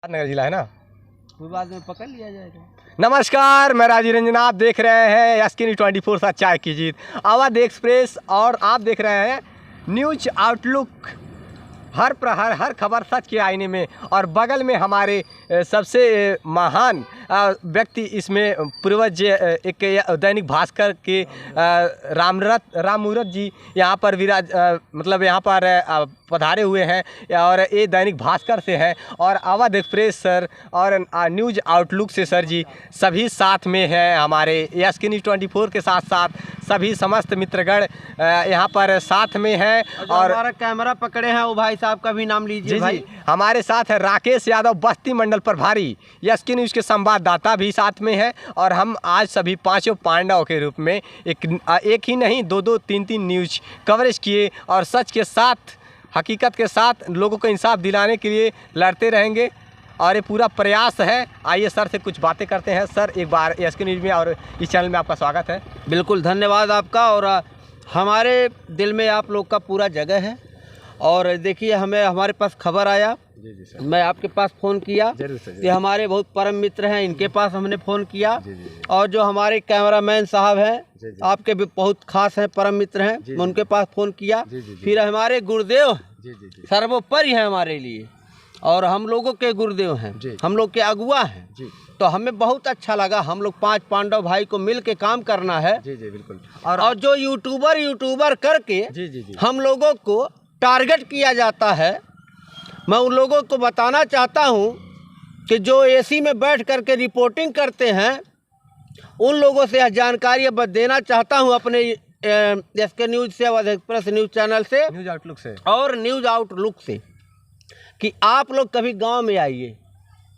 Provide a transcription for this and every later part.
नगर जिला है ना, कोई बाद में पकड़ लिया जाएगा। नमस्कार, मैं राजीव रंजन। आप देख रहे हैं SK 24 सच्चाई की जीत, आवाज़ एक्सप्रेस, और आप देख रहे हैं न्यूज आउटलुक। हर प्रहर हर खबर सच के आईने में। और बगल में हमारे सबसे महान व्यक्ति इसमें पूर्वज एक दैनिक भास्कर के राममूरत जी यहाँ पर मतलब यहाँ पर पधारे हुए हैं, और ये दैनिक भास्कर से हैं, और आवाज़ एक्सप्रेस सर और न्यूज आउटलुक से सर जी सभी साथ में हैं। हमारे SK 24 के साथ साथ सभी समस्त मित्रगण यहाँ पर साथ में हैं। और हमारा कैमरा पकड़े हैं वो भाई साहब का भी नाम लीजिए। भाई हमारे साथ है राकेश यादव, बस्ती मंडल प्रभारी, SK न्यूज़ के संवाददाता भी साथ में है। और हम आज सभी पांचों पांडवों के रूप में एक ही नहीं दो तीन न्यूज़ कवरेज किए, और सच के साथ हकीकत के साथ लोगों को इंसाफ दिलाने के लिए लड़ते रहेंगे, और ये पूरा प्रयास है। आइए सर से कुछ बातें करते हैं। सर, एक बार SK न्यूज़ में और इस चैनल में आपका स्वागत है। बिल्कुल, धन्यवाद आपका। और हमारे दिल में आप लोग का पूरा जगह है। और देखिए, हमारे पास खबर आया, जी सर। मैं आपके पास फ़ोन किया। जरूर सर। ये हमारे बहुत परम मित्र हैं, इनके पास हमने फ़ोन किया। और जो हमारे कैमरामैन साहब हैं, आपके भी बहुत खास हैं, परम मित्र हैं, मैं उनके पास फ़ोन किया। फिर हमारे गुरुदेव सर्वोपरि हैं हमारे लिए, और हम लोगों के गुरुदेव हैं, हम लोग के अगुआ हैं। तो हमें बहुत अच्छा लगा, हम लोग 5 पांडव भाई को मिल के काम करना है। बिल्कुल। और जो यूट्यूबर करके हम लोगों को टारगेट किया जाता है, मैं उन लोगों को बताना चाहता हूं कि जो AC में बैठ करके रिपोर्टिंग करते हैं, उन लोगों से यह जानकारी अब देना चाहता हूं अपने SK न्यूज़ से, आवाज़ एक्सप्रेस न्यूज़ चैनल से, न्यूज आउटलुक से और न्यूज़ आउटलुक से, कि आप लोग कभी गांव में आइए,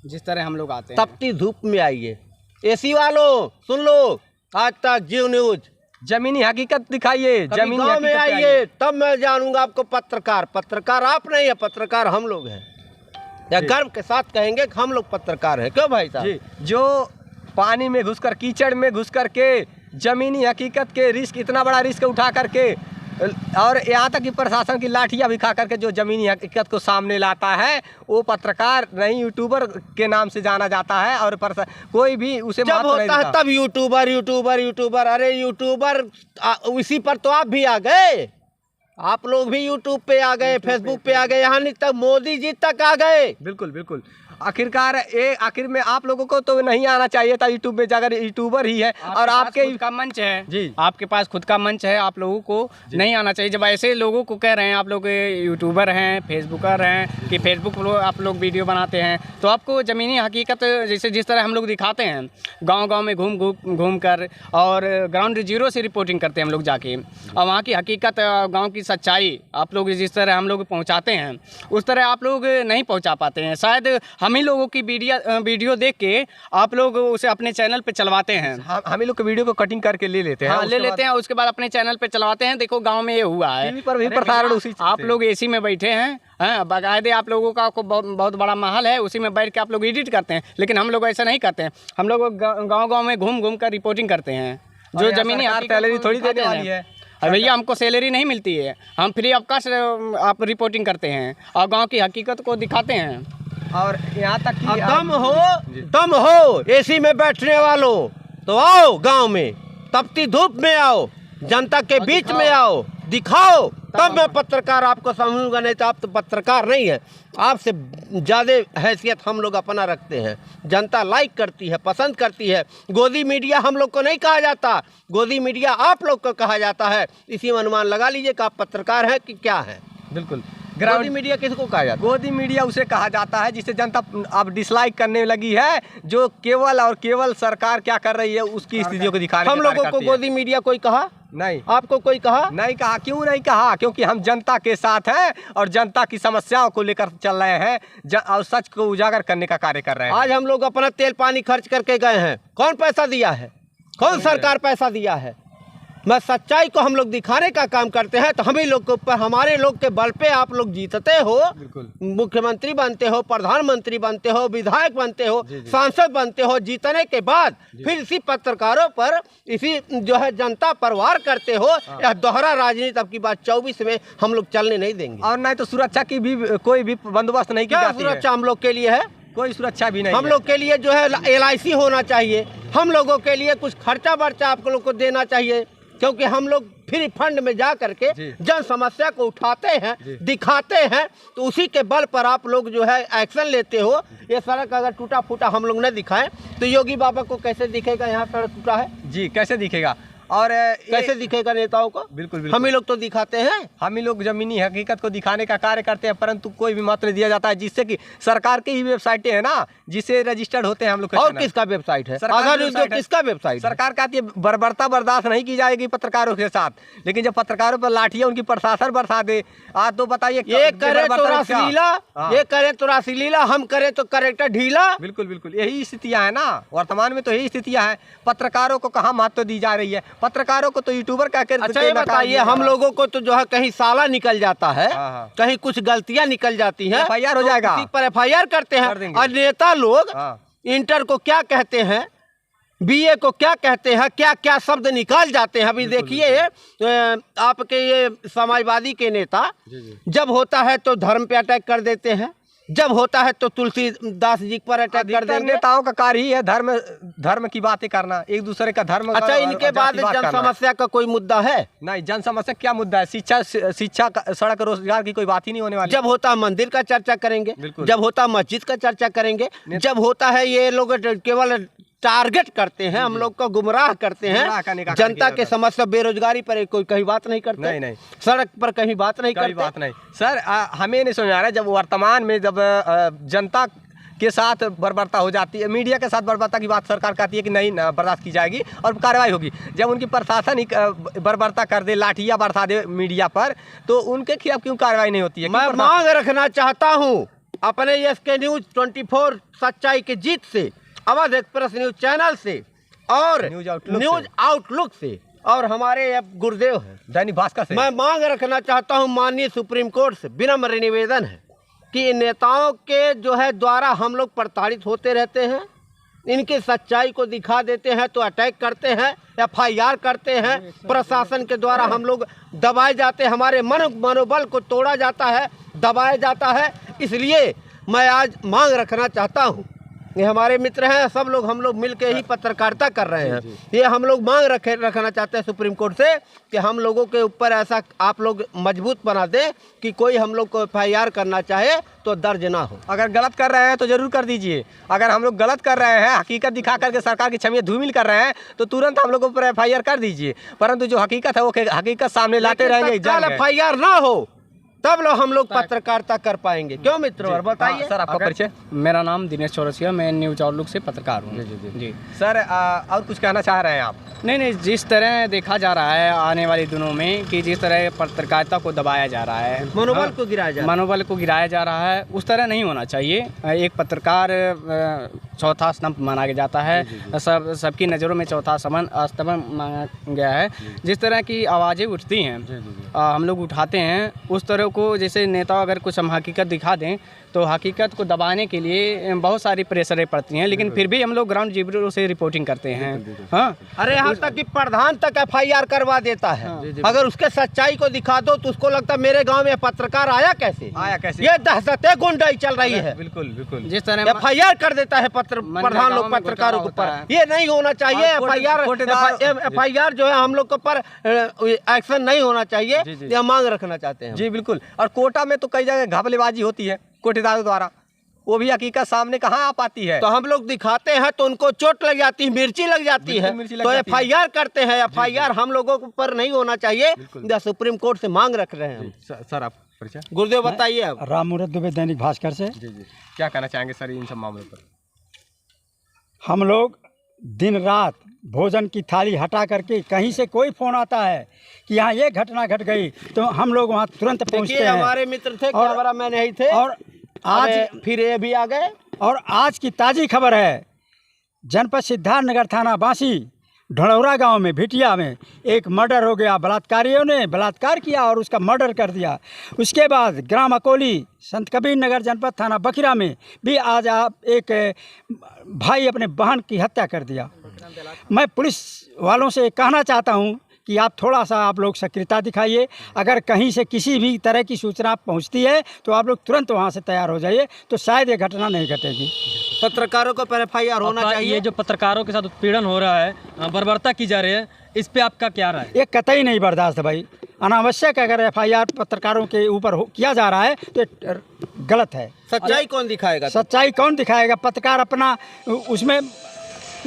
जिस तरह हम लोग आते हैं, तपती धूप में आइए। AC वालों सुन लो, आज तक जियो न्यूज़, जमीनी हकीकत दिखाइए, जमीनी गांव में आइए, तब मैं जानूंगा आपको पत्रकार आप नहीं है, पत्रकार हम लोग हैं। या गर्व के साथ कहेंगे कि हम लोग पत्रकार हैं। क्यों भाई साहब? जो पानी में घुसकर, कीचड़ में घुस करके जमीनी हकीकत के रिस्क, इतना बड़ा रिस्क उठा करके, और यहाँ तक कि प्रशासन की लाठियाँ भी खा करके जो ज़मीनी हकीकत को सामने लाता है, वो पत्रकार नहीं, यूट्यूबर के नाम से जाना जाता है। और कोई भी उसे जब होता है तब यूट्यूबर। अरे यूट्यूबर इसी पर तो आप भी आ गए, आप लोग भी यूट्यूब पे आ गए, फेसबुक पे आ गए, यहाँ तक मोदी जी तक आ गए। बिल्कुल। आखिरकार आखिर में आप लोगों को तो नहीं आना चाहिए था यूट्यूब में, जाकर यूट्यूबर ही है, और आपके खुद का मंच है जी, आपके पास खुद का मंच है, आप लोगों को नहीं आना चाहिए। जब ऐसे लोगों को कह रहे हैं आप लोग यूट्यूबर हैं, फेसबुकर हैं, कि फेसबुक आप लोग वीडियो बनाते हैं, तो आपको ज़मीनी हकीकत जैसे जिस तरह हम लोग दिखाते हैं, गाँव में घूम कर, और ग्राउंड जीरो से रिपोर्टिंग करते हैं हम लोग जाके, और वहाँ की हकीकत, गाँव की सच्चाई आप लोग जिस तरह हम लोग पहुँचाते हैं, उस तरह आप लोग नहीं पहुँचा पाते हैं। शायद हम ही लोगों की वीडियो देख के आप लोग उसे अपने चैनल पे चलवाते हैं। हम ही लोग के वीडियो को कटिंग करके ले लेते हैं। हाँ, ले लेते हैं, उसके बाद अपने चैनल पे चलवाते हैं। देखो गांव में ये हुआ है, टीवी पर भी प्रसारण उसी आप लोग AC में बैठे हैं, हाँ, बाकायदे आप लोगों का बहुत बड़ा महल है, उसी में बैठ के आप लोग एडिट करते हैं। लेकिन हम लोग ऐसा नहीं करते हैं, हम लोग गाँव में घूम कर रिपोर्टिंग करते हैं। जो जमीनी सैलरी थोड़ी देने वाली है भैया, हमको सैलरी नहीं मिलती है, हम फ्री ऑफ कॉस्ट आप रिपोर्टिंग करते हैं और गाँव की हकीकत को दिखाते हैं। और यहाँ तक कि दम हो AC में बैठने वालों, तो आओ गांव में, तपती धूप में आओ, जनता के बीच में आओ, दिखाओ, तब मैं पत्रकार आपको समझूंगा। नहीं तो आप तो पत्रकार नहीं है, आपसे ज़्यादा हैसियत हम लोग अपना रखते हैं। जनता लाइक करती है, पसंद करती है। गोदी मीडिया हम लोग को नहीं कहा जाता, गोदी मीडिया आप लोग को कहा जाता है। इसी में अनुमान लगा लीजिए कि आप पत्रकार हैं कि क्या है। बिल्कुल। गोदी मीडिया किसको कहा जाता है? गोदी मीडिया उसे कहा जाता है जिसे जनता अब डिसलाइक करने लगी है, जो केवल सरकार क्या कर रही है उसकी स्थितियों को दिखाने। हम लोगों को गोदी मीडिया कोई कहा नहीं, आपको कोई कहा नहीं कहा। क्यों नहीं कहा? क्योंकि हम जनता के साथ हैं और जनता की समस्याओं को लेकर चल रहे हैं, और सच को उजागर करने का कार्य कर रहे हैं। आज हम लोग अपना तेल पानी खर्च करके गए हैं, कौन पैसा दिया है? कौन सरकार पैसा दिया है? मैं सच्चाई को हम लोग दिखाने का काम करते हैं, तो हम ही लोग के ऊपर, हमारे लोग के बल पे आप लोग जीतते हो, मुख्यमंत्री बनते हो, प्रधानमंत्री बनते हो, विधायक बनते हो, सांसद बनते हो। जीतने के बाद फिर इसी पत्रकारों पर, इसी जो है जनता पर वार करते हो। यह दोहरा राजनीति अब की बात 24 में हम लोग चलने नहीं देंगे। और नहीं तो सुरक्षा की भी कोई भी बंदोबस्त नहीं की जाती है। सुरक्षा हम लोग के लिए है, कोई सुरक्षा भी नहीं हम है। लोग के लिए जो है LIC होना चाहिए, हम लोगों के लिए कुछ खर्चा वर्चा आप लोग को देना चाहिए, क्योंकि हम लोग फ्री फंड में जा करके जन समस्या को उठाते हैं, दिखाते हैं, तो उसी के बल पर आप लोग जो है एक्शन लेते हो। ये सड़क अगर टूटा फूटा हम लोग न दिखाएं तो योगी बाबा को कैसे दिखेगा यहाँ सड़क टूटा है? जी, कैसे दिखेगा? और कैसे दिखेगा नेताओं को? बिल्कुल हम ही लोग तो दिखाते हैं। हम ही लोग जमीनी हकीकत को दिखाने का कार्य करते हैं, परंतु कोई भी महत्व नहीं दिया जाता है, जिससे कि सरकार की ही वेबसाइटें हैं ना, जिससे रजिस्टर्ड होते हैं हम लोग के और चैनल। किसका वेबसाइट है? सरकार आधार की न्यूज़ वेबसाइट है। किसका वेबसाइट है? सरकार कहती है बर्बरता बर्दाश्त नहीं की जाएगी पत्रकारों के साथ, लेकिन जब पत्रकारों पर लाठियां उनकी प्रशासन बरसा दे, आज तो बताइए ये करे तो रासलीला, ये करे तो रासलीला, हम करे तो करेक्टर ढीला। बिल्कुल बिल्कुल यही स्थितियां है ना, वर्तमान में तो यही स्थितियां हैं। पत्रकारों को कहाँ महत्व दी जा रही है? पत्रकारों को तो यूट्यूबर कहकर अच्छा ये बताइए, हम लोगों को तो जो है कहीं साला निकल जाता है, हाँ। कहीं कुछ गलतियां निकल जाती हैं, FIR हो जाएगा। किसी पर FIR करते कर हैं। देंगे। और नेता लोग हाँ। इंटर को क्या कहते हैं, BA को क्या कहते हैं, क्या क्या शब्द निकाल जाते हैं। अभी देखिए आपके ये समाजवादी के नेता जब होता है तो धर्म पे अटैक कर देते हैं, जब होता है तो तुलसीदास जी पर अटैक कर देंगे। नेताओं का कार्य ही है धर्म की बातें करना, एक दूसरे का धर्म। अच्छा, इनके बाद जन समस्या का कोई मुद्दा है? नहीं, जन समस्या क्या मुद्दा है? शिक्षा सड़क रोजगार की कोई बात ही नहीं होने वाली। जब होता है मंदिर का चर्चा करेंगे, जब होता है मस्जिद का चर्चा करेंगे, जब होता है ये लोग केवल टारगेट करते हैं, हम लोग को गुमराह करते हैं। जनता के समस्या बेरोजगारी पर कोई कहीं बात नहीं करते, नहीं सड़क पर कहीं बात नहीं करते। बात नहीं सर, हमें नहीं समझ आ रहा है। जब वर्तमान में जब जनता के साथ बर्बरता हो जाती है, मीडिया के साथ बर्बरता की बात सरकार कहती है कि नहीं बर्दाश्त की जाएगी और कार्रवाई होगी, जब उनकी प्रशासन ही बर्बरता कर दे, लाठियां बरसा दे मीडिया पर, तो उनके खिलाफ क्यों कार्रवाई नहीं होती है? मैं मांग रखना चाहता हूँ अपने SK न्यूज़ 24 सच्चाई की जीत से, अवध एक्सप्रेस न्यूज चैनल से और न्यूज आउटलुक से और हमारे गुरुदेव है दैनिक भास्कर से, मैं मांग रखना चाहता हूं माननीय सुप्रीम कोर्ट से विनम्र निवेदन है कि इन नेताओं के जो है द्वारा हम लोग प्रताड़ित होते रहते हैं, इनकी सच्चाई को दिखा देते हैं तो अटैक करते हैं, FIR करते हैं, प्रशासन के द्वारा हम लोग दबाए जाते हैं, हमारे मनोबल को तोड़ा जाता है, दबाया जाता है। इसलिए मैं आज मांग रखना चाहता हूँ, ये हमारे मित्र हैं, सब लोग हम लोग मिल के ही पत्रकारिता कर रहे हैं, ये हम लोग मांग रखना चाहते हैं सुप्रीम कोर्ट से कि हम लोगों के ऊपर ऐसा आप लोग मजबूत बना दें कि कोई हम लोग को FIR करना चाहे तो दर्ज ना हो। अगर गलत कर रहे हैं तो जरूर कर दीजिए, अगर हम लोग गलत कर रहे हैं, हकीकत दिखा करके सरकार की छवि धूमिल कर रहे हैं, तो तुरंत हम लोगों पर FIR कर दीजिए। परंतु जो हकीकत है वो हकीकत सामने लाते रहेंगे। FIR ना हो तब लोग हम लोग पत्रकारिता कर पाएंगे। क्यों मित्र, और बताइए सर आपका परिचय? मेरा नाम दिनेश चौरसिया, मैं न्यूज आउटलुक से पत्रकार हूँ। जी सर, और कुछ कहना चाह रहे हैं आप? नहीं, जिस तरह देखा जा रहा है आने वाले दिनों में कि जिस तरह पत्रकारिता को दबाया जा रहा है, मनोबल को गिराया जा रहा है, उस तरह नहीं होना चाहिए। एक पत्रकार चौथा स्तंभ माना जाता है, सबकी नज़रों में चौथा स्तंभ माना गया है। जिस तरह की आवाज़ें उठती हैं, हम लोग उठाते हैं, उस तरह को जैसे नेता अगर कुछ हम हकीकत दिखा दें तो हकीकत को दबाने के लिए बहुत सारी प्रेशरें पड़ती हैं, लेकिन फिर भी हम लोग ग्राउंड जीरो से रिपोर्टिंग करते हैं। हाँ, अरे यहाँ तक कि प्रधान तक FIR करवा देता है। अगर उसके सच्चाई को दिखा दो तो उसको लगता है मेरे गांव में पत्रकार आया कैसे? ये दहशतें गुंडाई चल रही है। बिल्कुल बिल्कुल, जिस तरह FIR कर देता है प्रधान लोग पत्रकारों के ऊपर, ये नहीं होना चाहिए। FIR जो है हम लोग के ऊपर एक्शन नहीं होना चाहिए, यह मांग रखना चाहते हैं। जी बिल्कुल। और कोटा में तो कई जगह घपलेबाजी होती है कोटेदारों द्वारा, वो भी हकीकत सामने कहाँ आ पाती है। तो हम लोग दिखाते हैं तो उनको चोट लग जाती है, मिर्ची लग जाती है, तो FIR करते हैं। FIR हम लोगों पर नहीं होना चाहिए, सुप्रीम कोर्ट से मांग रख रहे हैं। सर आप परिचय? गुरुदेव बताइए आप। राम मुहूर्त दुबे, दैनिक भास्कर से। जी, क्या कहना चाहेंगे सर इन सब मामलों पर? हम लोग दिन रात भोजन की थाली हटा करके, कहीं से कोई फ़ोन आता है कि यहाँ ये घटना घट गई तो हम लोग वहाँ तुरंत पहुँचते हैं। हमारे मित्र थे, कैमरामैन यही थे, और आज फिर ये भी आ गए। और आज की ताज़ी खबर है, जनपद सिद्धार्थनगर थाना बांसी ढड़ौरा गांव में भिटिया में एक मर्डर हो गया। बलात्कारियों ने बलात्कार किया और उसका मर्डर कर दिया। उसके बाद ग्राम अकोली संत कबीर नगर जनपद थाना बखिरा में भी आज एक भाई अपने बहन की हत्या कर दिया। मैं पुलिस वालों से कहना चाहता हूं कि आप थोड़ा सा आप लोग सक्रियता दिखाइए। अगर कहीं से किसी भी तरह की सूचना पहुंचती है तो आप लोग तुरंत वहां से तैयार हो जाइए, तो शायद ये घटना नहीं घटेगी। पत्रकारों को पर FIR होना चाहिए। ये जो पत्रकारों के साथ उत्पीड़न हो रहा है, बर्बरता की जा रही है, इस पे आपका क्या राय है? ये कतई नहीं बर्दाश्त है भाई। अनावश्यक अगर FIR पत्रकारों के ऊपर किया जा रहा है तो ये गलत है। सच्चाई कौन दिखाएगा? सच्चाई कौन दिखाएगा? पत्रकार अपना उसमें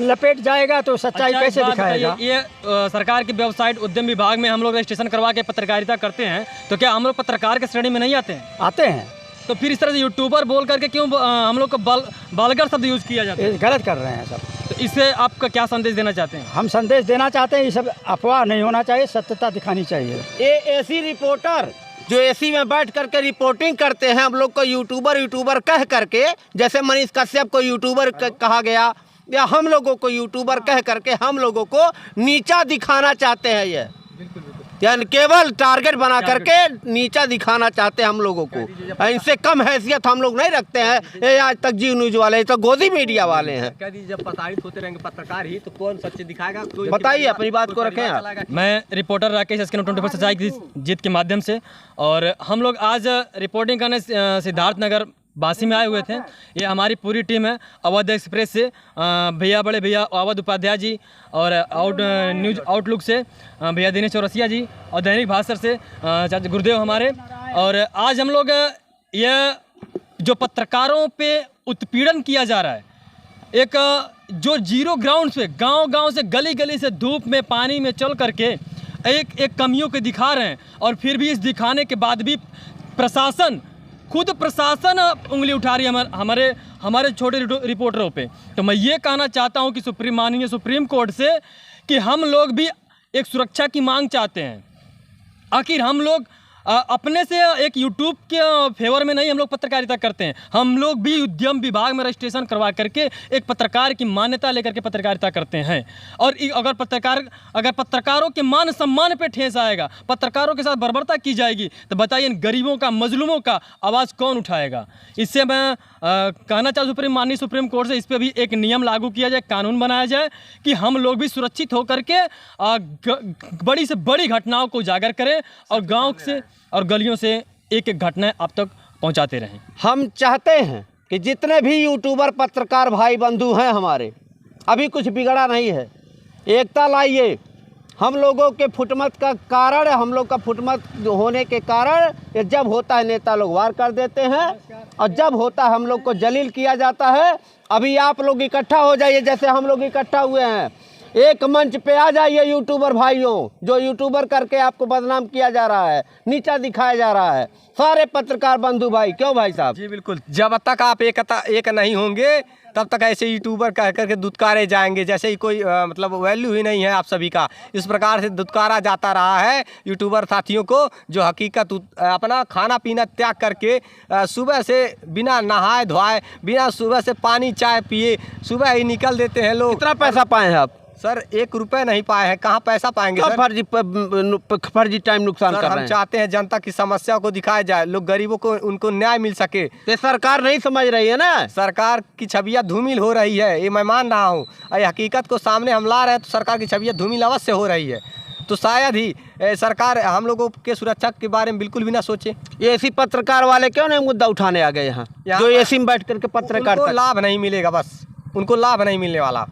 लपेट जाएगा तो सच्चाई अच्छा, कैसे एक बात दिखाएगा? बताइए, ये सरकार की वेबसाइट उद्यम विभाग में हम लोग रजिस्ट्रेशन करवा के पत्रकारिता करते हैं, तो क्या हम लोग पत्रकार के श्रेणी में नहीं आते हैं? आते हैं। तो फिर इस तरह से यूट्यूबर बोल करके क्यों हम लोग को बालगर शब्द यूज किया जाता है? ये गलत कर रहे हैं सब। तो इससे आपका क्या संदेश देना चाहते हैं? हम संदेश देना चाहते हैं, ये सब अफवाह नहीं होना चाहिए, सत्यता दिखानी चाहिए। ये AC रिपोर्टर जो AC में बैठ करके रिपोर्टिंग करते हैं, हम लोग को यूट्यूबर कह करके, जैसे मनीष कश्यप को यूट्यूबर कहा गया, या हम लोगों को यूट्यूबर कह करके हम लोगों को नीचा दिखाना चाहते हैं। ये यानी केवल टारगेट बना करके नीचा दिखाना चाहते हैं हम लोगों को। इनसे कम हैसियत हम लोग नहीं रखते हैं। ये आज तक जी न्यूज वाले, तो गोदी मीडिया वाले हैं। कह दीजिए, जब प्रताड़ित होते रहेंगे पत्रकार ही, तो कौन सच्चे दिखाएगा? बताइए, अपनी बात को रखें आप। मैं रिपोर्टर राकेश SK 24 सच्चाई की जीत के माध्यम से, और हम लोग आज रिपोर्टिंग करने सिद्धार्थ नगर बासी में आए हुए थे। ये हमारी पूरी टीम है अवध एक्सप्रेस से, भैया बड़े भैया अवध उपाध्याय जी, और न्यूज आउटलुक से भैया दिनेश चौरसिया जी, और दैनिक भास्कर से चाचा गुरुदेव हमारे। और आज हम लोग ये जो पत्रकारों पे उत्पीड़न किया जा रहा है, एक जो जीरो ग्राउंड से गांव से गली गली से धूप में पानी में चल करके एक कमियों के दिखा रहे हैं, और फिर भी इस दिखाने के बाद भी खुद प्रशासन उंगली उठा रही है हमारे छोटे रिपोर्टरों पे। तो मैं ये कहना चाहता हूँ कि माननीय सुप्रीम कोर्ट से कि हम लोग भी एक सुरक्षा की मांग चाहते हैं। आखिर हम लोग अपने से एक यूट्यूब के फेवर में नहीं हम लोग पत्रकारिता करते हैं, हम लोग भी उद्यम विभाग में रजिस्ट्रेशन करवा करके एक पत्रकार की मान्यता लेकर के पत्रकारिता करते हैं। और अगर पत्रकारों के मान सम्मान पे ठेस आएगा, पत्रकारों के साथ बर्बरता की जाएगी, तो बताइए इन गरीबों का, मजलूमों का आवाज़ कौन उठाएगा? इससे मैं कहना चाहूँ माननीय सुप्रीम कोर्ट से, इस पर भी एक नियम लागू किया जाए, कानून बनाया जाए कि हम लोग भी सुरक्षित होकर के बड़ी से बड़ी घटनाओं को उजागर करें, और गाँव से और गलियों से एक एक घटना आप तक पहुंचाते रहें। हम चाहते हैं कि जितने भी यूट्यूबर पत्रकार भाई बंधु हैं हमारे, अभी कुछ बिगड़ा नहीं है, एकता लाइए। हम लोगों के फुटमत का कारण, हम लोग का फुटमत होने के कारण ये जब होता है नेता लोग वार कर देते हैं, और जब होता है हम लोग को जलील किया जाता है। अभी आप लोग इकट्ठा हो जाइए, जैसे हम लोग इकट्ठा हुए हैं, एक मंच पे आ जाइए यूट्यूबर भाइयों, जो यूट्यूबर करके आपको बदनाम किया जा रहा है, नीचा दिखाया जा रहा है, सारे पत्रकार बंधु भाई। क्यों भाई साहब? जी बिल्कुल, जब तक आप एक नहीं होंगे तब तक ऐसे यूट्यूबर कह करके दुत्कारे जाएंगे, जैसे ही कोई मतलब वैल्यू ही नहीं है आप सभी का। इस प्रकार से दुत्कारा जाता रहा है यूट्यूबर साथियों को, जो हकीकत अपना खाना पीना त्याग करके सुबह से बिना नहाए धोए, बिना सुबह से पानी चाय पिए सुबह ही निकल देते हैं लोग। कितना पैसा पाए हैं आप? सर 1 रुपये नहीं पाए हैं, कहाँ पैसा पाएंगे सर? फर्जी टाइम नुकसान कर रहे हैं। हम चाहते हैं जनता की समस्या को दिखाया जाए, लोग गरीबों को उनको न्याय मिल सके। ये सरकार नहीं समझ रही है ना, सरकार की छवियाँ धूमिल हो रही है, ये मैं मान रहा हूँ। ये हकीकत को सामने हम ला रहे हैं तो सरकार की छवियाँ धूमिल अवश्य हो रही है। तो शायद ही सरकार हम लोगों के सुरक्षा के बारे में बिल्कुल भी ना सोचे। ये ऐसी पत्रकार वाले क्यों नहीं मुद्दा उठाने आ गए यहाँ, जो एसी में बैठ करके पत्रकार? उनको लाभ नहीं मिलेगा, बस उनको लाभ नहीं मिलने वाला।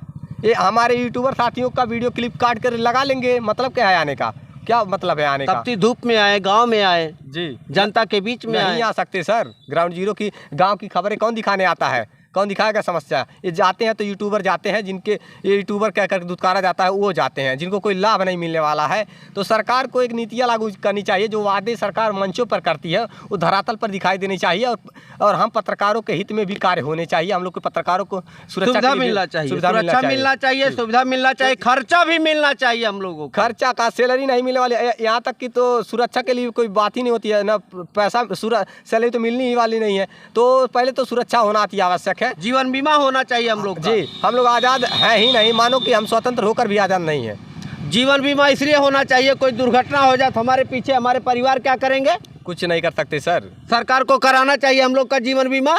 ये हमारे यूट्यूबर साथियों का वीडियो क्लिप काट कर लगा लेंगे, मतलब क्या है आने का? क्या मतलब है आने का? तपती धूप में आए, गांव में आए, जी जनता के बीच में नहीं आ सकते सर। ग्राउंड जीरो की गांव की खबरें कौन दिखाने आता है? कौन दिखाएगा समस्या? ये जाते हैं तो यूट्यूबर जाते हैं, जिनके ये यूट्यूबर कह कर दुत्कारा जाता है वो जाते हैं, जिनको कोई लाभ नहीं मिलने वाला है। तो सरकार को एक नीतियाँ लागू करनी चाहिए, जो वादे सरकार मंचों पर करती है वो धरातल पर दिखाई देनी चाहिए, और हम पत्रकारों के हित में भी कार्य होने चाहिए। हम लोग के पत्रकारों को सुविधा मिलना चाहिए, सुविधा मिलना चाहिए, खर्चा भी मिलना चाहिए हम लोगों को। खर्चा का सैलरी नहीं मिलने वाली, यहाँ तक कि तो सुरक्षा के लिए कोई बात ही नहीं होती है ना, पैसा सैलरी तो मिलनी ही वाली नहीं है। तो पहले तो सुरक्षा होना अति आवश्यक है। जीवन बीमा होना चाहिए हम लोग। जी, हम लोग आज़ाद हैं ही नहीं, मानो कि हम स्वतंत्र होकर भी आज़ाद नहीं है। जीवन बीमा इसलिए होना चाहिए, कोई दुर्घटना हो जाए तो हमारे पीछे हमारे परिवार क्या करेंगे? कुछ नहीं कर सकते सर। सरकार को कराना चाहिए हम लोग का जीवन बीमा।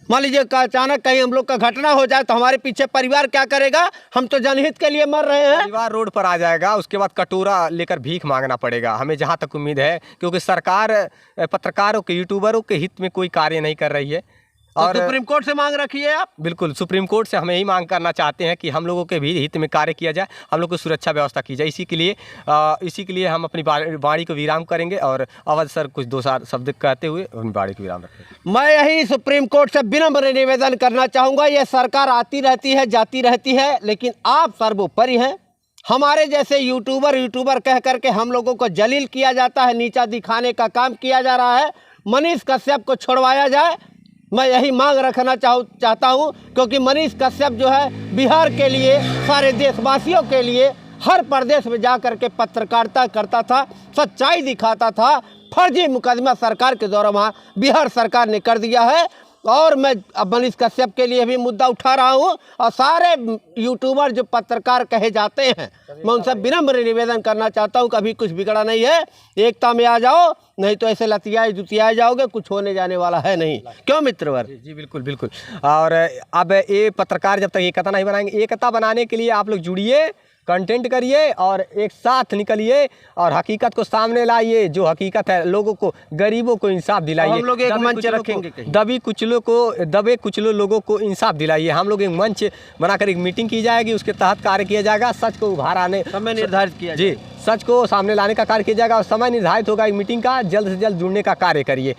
मान लीजिए का अचानक कहीं हम लोग का घटना हो जाए तो हमारे पीछे परिवार क्या करेगा? हम तो जनहित के लिए मर रहे हैं। परिवार रोड पर आ जाएगा, उसके बाद कटोरा लेकर भीख मांगना पड़ेगा हमें, जहाँ तक उम्मीद है, क्योंकि सरकार पत्रकारों के, यूट्यूबरों के हित में कोई कार्य नहीं कर रही है। और सुप्रीम कोर्ट से मांग रखी है आप? बिल्कुल, सुप्रीम कोर्ट से हमें यही मांग करना चाहते हैं कि हम लोगों के भी हित में कार्य किया जाए, हम लोग को सुरक्षा व्यवस्था की जाए। इसी के लिए हम अपनी वाणी को विराम करेंगे और अवध सर कुछ दो शब्द कहते हुए अपनी वाणी को विराम रखेंगे। मैं यही सुप्रीम कोर्ट से विनम्र निवेदन करना चाहूँगा, ये सरकार आती रहती है, जाती रहती है, लेकिन आप सर्वोपरि हैं। हमारे जैसे यूट्यूबर कह करके हम लोगों को जलील किया जाता है, नीचा दिखाने का काम किया जा रहा है। मनीष कश्यप को छुड़वाया जाए, मैं यही मांग रखना चाहता हूँ, क्योंकि मनीष कश्यप जो है बिहार के लिए, सारे देशवासियों के लिए हर प्रदेश में जा कर के पत्रकारिता करता था, सच्चाई दिखाता था। फर्जी मुकदमा सरकार के द्वारा वहाँ बिहार सरकार ने कर दिया है। और मैं अब मनीष कश्यप के लिए भी मुद्दा उठा रहा हूँ, और सारे यूट्यूबर जो पत्रकार कहे जाते हैं, मैं उनसे विनम्र निवेदन करना चाहता हूँ, कभी कुछ बिगड़ा नहीं है, एकता में आ जाओ, नहीं तो ऐसे लतियाए जुतियाए जाओगे, कुछ होने जाने वाला है नहीं। क्यों मित्रवर? जी बिल्कुल बिल्कुल। और अब ये पत्रकार जब तक एकता नहीं बनाएंगे, एकता बनाने के लिए आप लोग जुड़िए, कंटेंट करिए और एक साथ निकलिए और हकीकत को सामने लाइए। जो हकीकत है, लोगों को, गरीबों को इंसाफ दिलाइए। हम लोग एक मंच रखेंगे, दबे कुचलो लोगों को इंसाफ दिलाइए। हम लोग एक मंच बनाकर एक मीटिंग की जाएगी, उसके तहत कार्य किया जाएगा। सच को उभार आने, समय निर्धारित किया जी, सच को सामने लाने का कार्य किया जाएगा और समय निर्धारित होगा एक मीटिंग का। जल्द से जल्द जुड़ने का कार्य करिए।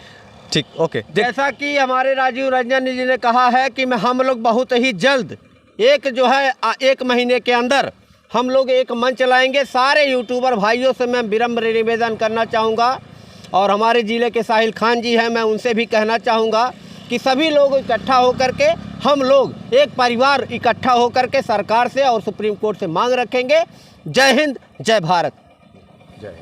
ठीक, ओके। जैसा कि हमारे राजीव रंजन जी ने कहा है कि हम लोग बहुत ही जल्द, एक महीने के अंदर हम लोग एक मंच लाएंगे। सारे यूट्यूबर भाइयों से मैं विनम्र निवेदन करना चाहूँगा, और हमारे ज़िले के साहिल खान जी हैं, मैं उनसे भी कहना चाहूँगा कि सभी लोग इकट्ठा होकर के, हम लोग एक परिवार इकट्ठा होकर के सरकार से और सुप्रीम कोर्ट से मांग रखेंगे। जय हिंद, जय भारत।